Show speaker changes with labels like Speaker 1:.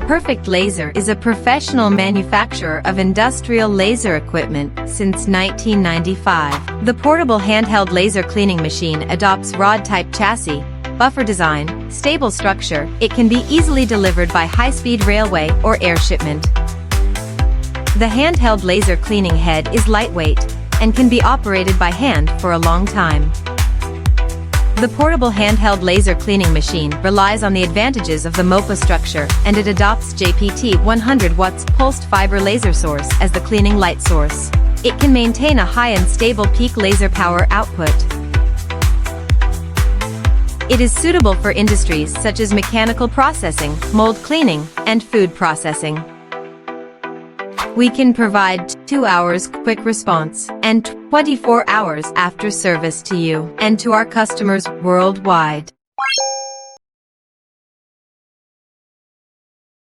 Speaker 1: Perfect Laser is a professional manufacturer of industrial laser equipment since 1995. The portable handheld laser cleaning machine adopts rod-type chassis, buffer design, stable structure. It can be easily delivered by high-speed railway or air shipment. The handheld laser cleaning head is lightweight and can be operated by hand for a long time. The portable handheld laser cleaning machine relies on the advantages of the MOPA structure, and it adopts JPT 100 watts pulsed fiber laser source as the cleaning light source. It can maintain a high and stable peak laser power output. It is suitable for industries such as mechanical processing, mold cleaning, and food processing. We can provide 2 hours quick response and 24 hours after service to you and to our customers worldwide.